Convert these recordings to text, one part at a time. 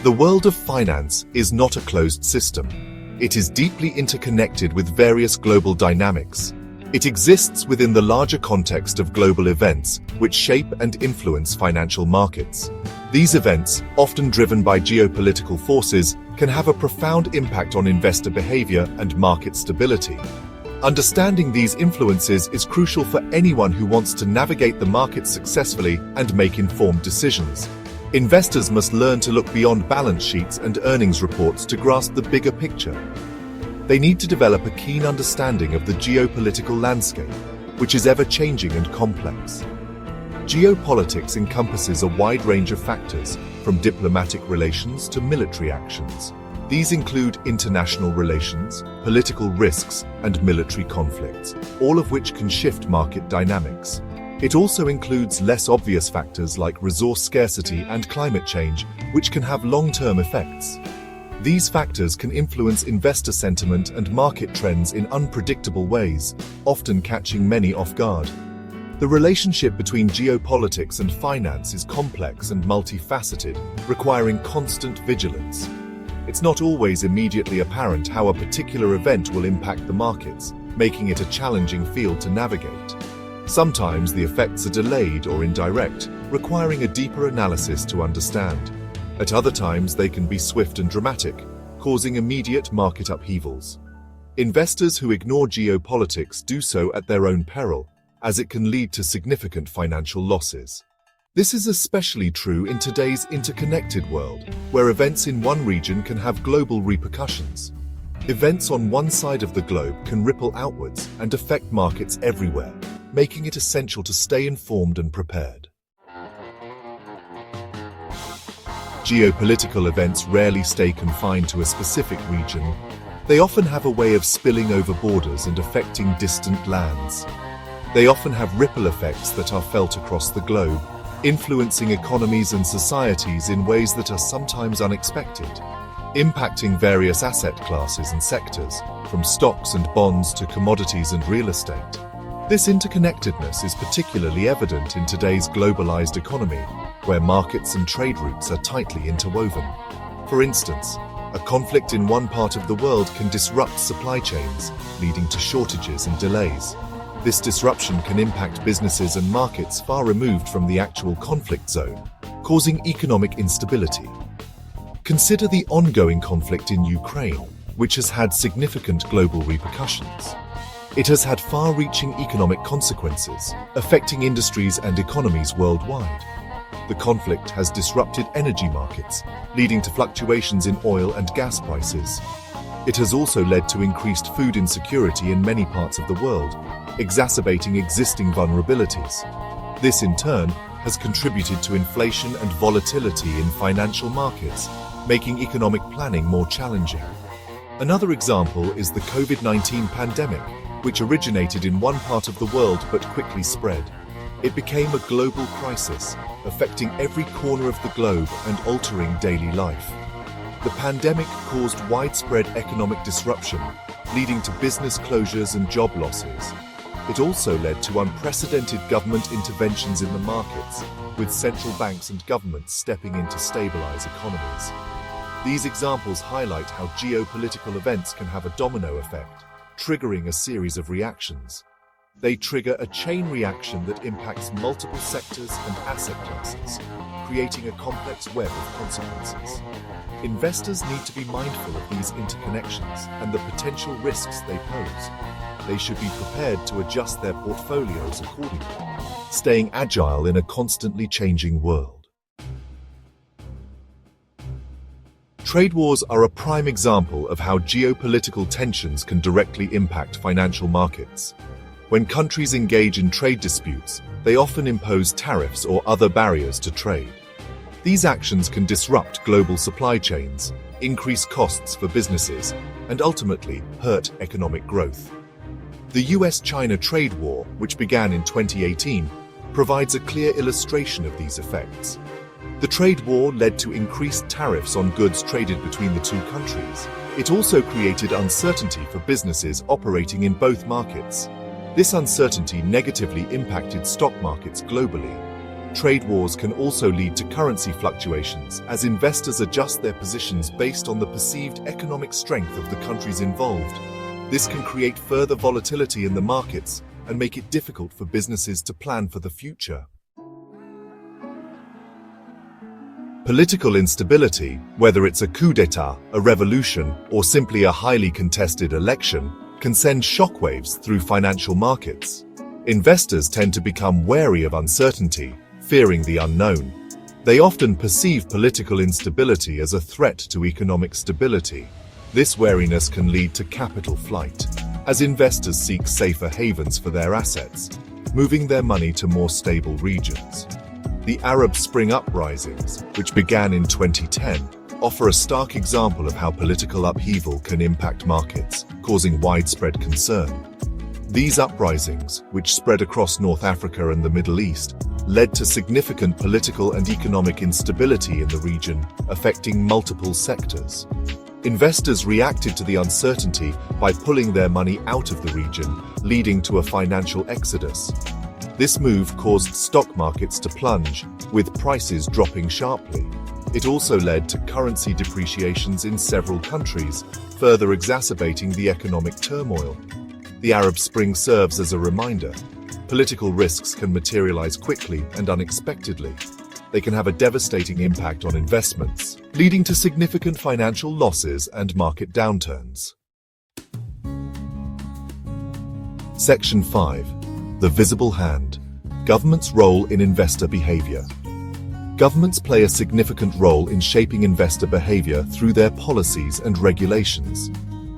The world of finance is not a closed system. It is deeply interconnected with various global dynamics. It exists within the larger context of global events, which shape and influence financial markets. These events, often driven by geopolitical forces, can have a profound impact on investor behavior and market stability. Understanding these influences is crucial for anyone who wants to navigate the markets successfully and make informed decisions. Investors must learn to look beyond balance sheets and earnings reports to grasp the bigger picture. They need to develop a keen understanding of the geopolitical landscape, which is ever-changing and complex. Geopolitics encompasses a wide range of factors, from diplomatic relations to military actions. These include international relations, political risks, and military conflicts, all of which can shift market dynamics. It also includes less obvious factors like resource scarcity and climate change, which can have long-term effects. These factors can influence investor sentiment and market trends in unpredictable ways, often catching many off guard. The relationship between geopolitics and finance is complex and multifaceted, requiring constant vigilance. It's not always immediately apparent how a particular event will impact the markets, making it a challenging field to navigate. Sometimes the effects are delayed or indirect, requiring a deeper analysis to understand. At other times, they can be swift and dramatic, causing immediate market upheavals. Investors who ignore geopolitics do so at their own peril, as it can lead to significant financial losses. This is especially true in today's interconnected world, where events in one region can have global repercussions. Events on one side of the globe can ripple outwards and affect markets everywhere, making it essential to stay informed and prepared. Geopolitical events rarely stay confined to a specific region. They often have a way of spilling over borders and affecting distant lands. They often have ripple effects that are felt across the globe, influencing economies and societies in ways that are sometimes unexpected, impacting various asset classes and sectors, from stocks and bonds to commodities and real estate. This interconnectedness is particularly evident in today's globalized economy, where markets and trade routes are tightly interwoven. For instance, a conflict in one part of the world can disrupt supply chains, leading to shortages and delays. This disruption can impact businesses and markets far removed from the actual conflict zone, causing economic instability. Consider the ongoing conflict in Ukraine, which has had significant global repercussions. It has had far-reaching economic consequences, affecting industries and economies worldwide. The conflict has disrupted energy markets, leading to fluctuations in oil and gas prices. It has also led to increased food insecurity in many parts of the world, exacerbating existing vulnerabilities. This, in turn, has contributed to inflation and volatility in financial markets, making economic planning more challenging. Another example is the COVID-19 pandemic, which originated in one part of the world but quickly spread. It became a global crisis, affecting every corner of the globe and altering daily life. The pandemic caused widespread economic disruption, leading to business closures and job losses. It also led to unprecedented government interventions in the markets, with central banks and governments stepping in to stabilize economies. These examples highlight how geopolitical events can have a domino effect, triggering a series of reactions. They trigger a chain reaction that impacts multiple sectors and asset classes, creating a complex web of consequences. Investors need to be mindful of these interconnections and the potential risks they pose. They should be prepared to adjust their portfolios accordingly, staying agile in a constantly changing world. Trade wars are a prime example of how geopolitical tensions can directly impact financial markets. When countries engage in trade disputes, they often impose tariffs or other barriers to trade. These actions can disrupt global supply chains, increase costs for businesses, and ultimately hurt economic growth. The US-China trade war, which began in 2018, provides a clear illustration of these effects. The trade war led to increased tariffs on goods traded between the two countries. It also created uncertainty for businesses operating in both markets. This uncertainty negatively impacted stock markets globally. Trade wars can also lead to currency fluctuations as investors adjust their positions based on the perceived economic strength of the countries involved. This can create further volatility in the markets and make it difficult for businesses to plan for the future. Political instability, whether it's a coup d'etat, a revolution, or simply a highly contested election, can send shockwaves through financial markets. Investors tend to become wary of uncertainty, fearing the unknown. They often perceive political instability as a threat to economic stability. This wariness can lead to capital flight, as investors seek safer havens for their assets, moving their money to more stable regions. The Arab Spring uprisings, which began in 2010, offer a stark example of how political upheaval can impact markets, causing widespread concern. These uprisings, which spread across North Africa and the Middle East, led to significant political and economic instability in the region, affecting multiple sectors. Investors reacted to the uncertainty by pulling their money out of the region, leading to a financial exodus. This move caused stock markets to plunge, with prices dropping sharply. It also led to currency depreciations in several countries, further exacerbating the economic turmoil. The Arab Spring serves as a reminder. Political risks can materialize quickly and unexpectedly. They can have a devastating impact on investments, leading to significant financial losses and market downturns. Section 5. The visible hand. Government's role in investor behavior. Governments play a significant role in shaping investor behavior through their policies and regulations.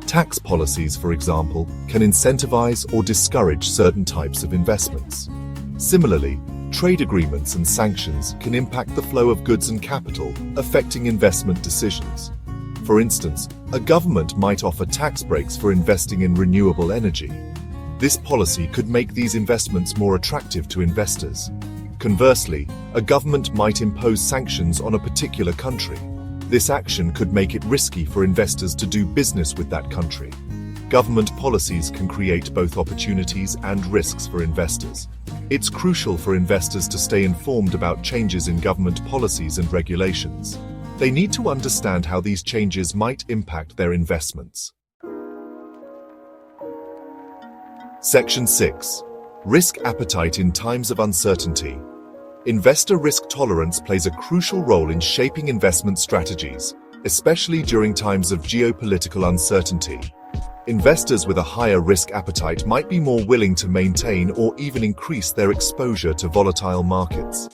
Tax policies, for example, can incentivize or discourage certain types of investments. Similarly, trade agreements and sanctions can impact the flow of goods and capital, affecting investment decisions. For instance, a government might offer tax breaks for investing in renewable energy. This policy could make these investments more attractive to investors. Conversely, a government might impose sanctions on a particular country. This action could make it risky for investors to do business with that country. Government policies can create both opportunities and risks for investors. It's crucial for investors to stay informed about changes in government policies and regulations. They need to understand how these changes might impact their investments. Section 6. Risk appetite in times of uncertainty. Investor risk tolerance plays a crucial role in shaping investment strategies, especially during times of geopolitical uncertainty. Investors with a higher risk appetite might be more willing to maintain or even increase their exposure to volatile markets.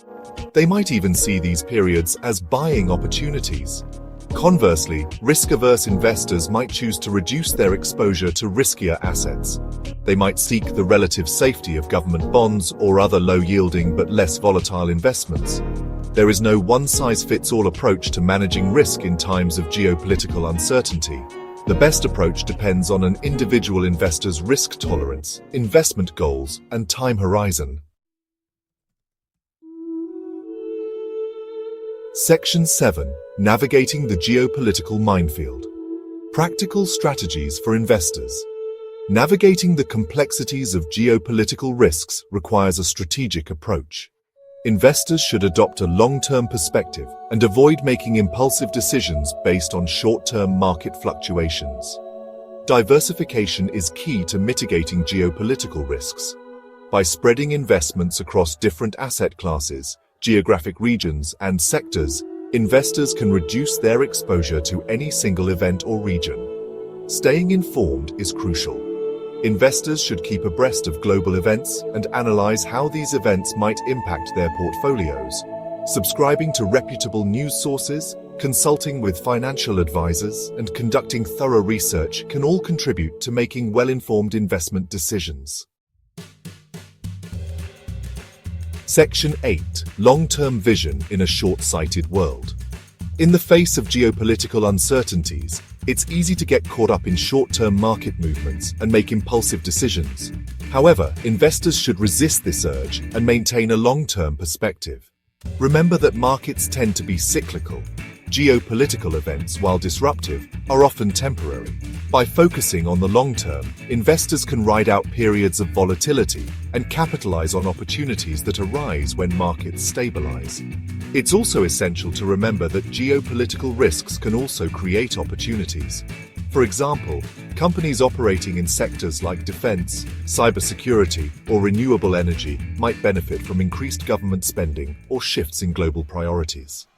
They might even see these periods as buying opportunities. Conversely, risk-averse investors might choose to reduce their exposure to riskier assets. They might seek the relative safety of government bonds or other low-yielding but less volatile investments. There is no one-size-fits-all approach to managing risk in times of geopolitical uncertainty. The best approach depends on an individual investor's risk tolerance, investment goals, and time horizon. Section 7. Navigating the geopolitical minefield. Practical strategies for investors. Navigating the complexities of geopolitical risks requires a strategic approach. Investors should adopt a long-term perspective and avoid making impulsive decisions based on short-term market fluctuations. Diversification is key to mitigating geopolitical risks. By spreading investments across different asset classes, geographic regions, and sectors, investors can reduce their exposure to any single event or region. Staying informed is crucial. Investors should keep abreast of global events and analyze how these events might impact their portfolios. Subscribing to reputable news sources, consulting with financial advisors, and conducting thorough research can all contribute to making well-informed investment decisions. Section 8. Long-term vision in a short-sighted world. In the face of geopolitical uncertainties, it's easy to get caught up in short-term market movements and make impulsive decisions. However, investors should resist this urge and maintain a long-term perspective. Remember that markets tend to be cyclical. Geopolitical events, while disruptive, are often temporary. By focusing on the long term, investors can ride out periods of volatility and capitalize on opportunities that arise when markets stabilize. It's also essential to remember that geopolitical risks can also create opportunities. For example, companies operating in sectors like defense, cybersecurity, or renewable energy might benefit from increased government spending or shifts in global priorities.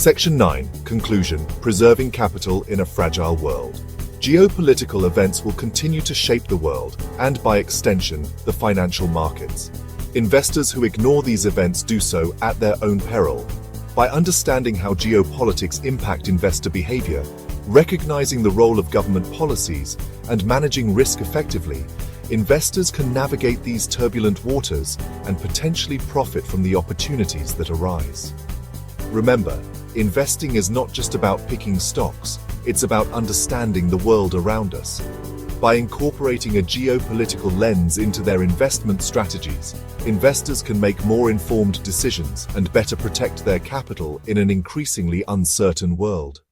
Section 9. Conclusion. Preserving capital in a fragile world. Geopolitical events will continue to shape the world, and by extension, the financial markets. Investors who ignore these events do so at their own peril. By understanding how geopolitics impact investor behavior, recognizing the role of government policies, and managing risk effectively, investors can navigate these turbulent waters and potentially profit from the opportunities that arise. Remember, investing is not just about picking stocks, it's about understanding the world around us. By incorporating a geopolitical lens into their investment strategies, investors can make more informed decisions and better protect their capital in an increasingly uncertain world.